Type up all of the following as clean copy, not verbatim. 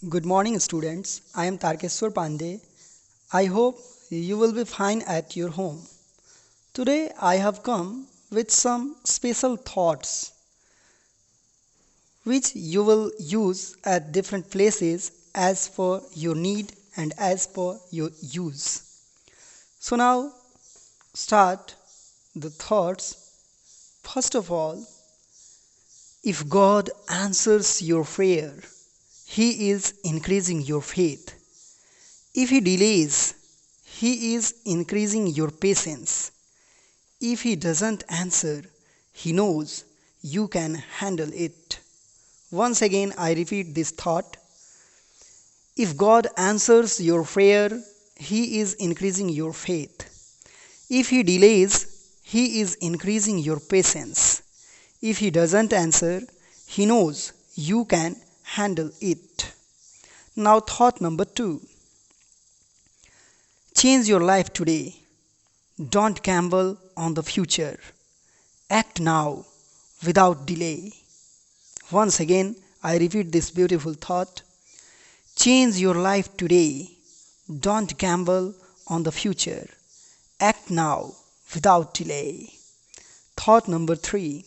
Good morning, students. I am Tarkeshwar Pandey. I hope you will be fine at your home. Today, I have come with some special thoughts which you will use at different places as per your need and as per your use. So, now start the thoughts. First of all, if God answers your prayer, He is increasing your faith. If He delays, He is increasing your patience. If He doesn't answer, He knows you can handle it. Once again, I repeat this thought. If God answers your prayer, He is increasing your faith. If He delays, He is increasing your patience. If He doesn't answer, He knows you can handle it. Now, thought number 2. Change your life today. Don't gamble on the future. Act now without delay. Once again, I repeat this beautiful thought. Change your life today. Don't gamble on the future. Act now without delay. Thought number 3.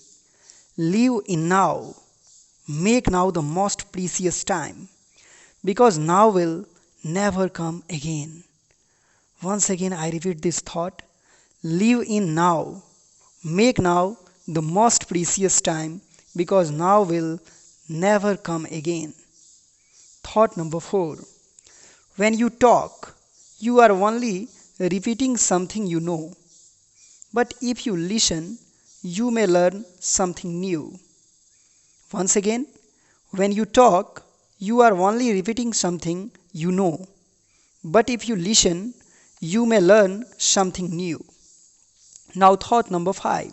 Live in now. Make now the most precious time, because now will never come again. Once again, I repeat this thought. Live in now. Make now the most precious time, because now will never come again. Thought number 4. When you talk, you are only repeating something you know. But if you listen, you may learn something new. Once again, when you talk, you are only repeating something you know. But if you listen, you may learn something new. Now, thought number 5.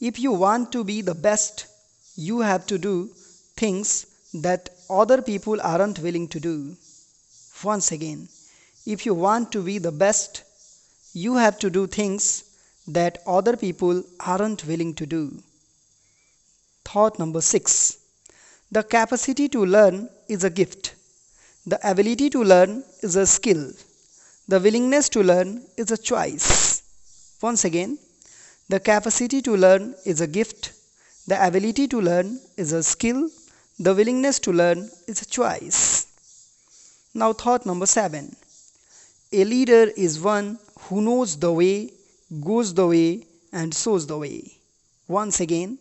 If you want to be the best, you have to do things that other people aren't willing to do. Once again, if you want to be the best, you have to do things that other people aren't willing to do. Thought number 6. The capacity to learn is a gift. The ability to learn is a skill. The willingness to learn is a choice. Once again, the capacity to learn is a gift. The ability to learn is a skill. The willingness to learn is a choice. Now, thought number 7. A leader is one who knows the way, goes the way, and shows the way. Once again,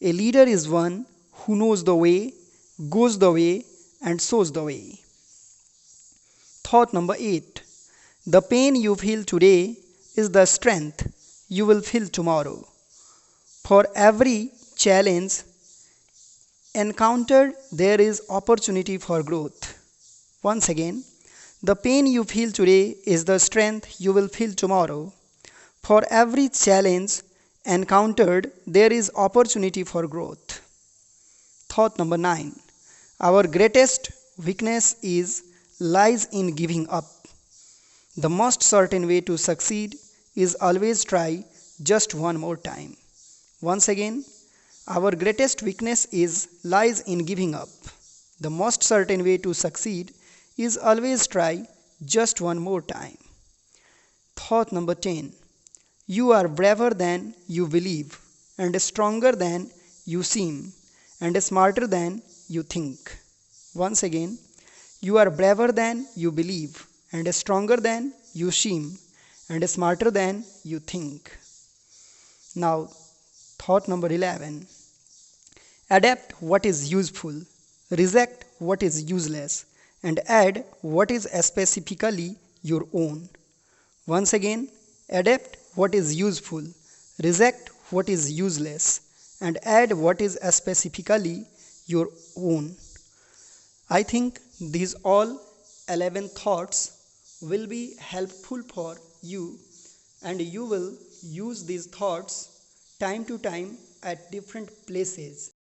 a leader is one who knows the way, goes the way, and shows the way. Thought number 8. The pain you feel today is the strength you will feel tomorrow. For every challenge encountered, there is opportunity for growth. Once again, the pain you feel today is the strength you will feel tomorrow. For every challenge encountered, there is opportunity for growth. Thought number 9. Our greatest weakness lies in giving up. The most certain way to succeed is always try just one more time. Once again, our greatest weakness lies in giving up. The most certain way to succeed is always try just one more time. Thought number 10. You are braver than you believe, and stronger than you seem, and smarter than you think. Once again, you are braver than you believe, and stronger than you seem, and smarter than you think. Now, thought number 11. Adapt what is useful, reject what is useless, and add what is specifically your own. Once again, adapt what is useful, reject what is useless, and add what is specifically your own. I think these all 11 thoughts will be helpful for you, and you will use these thoughts time to time at different places.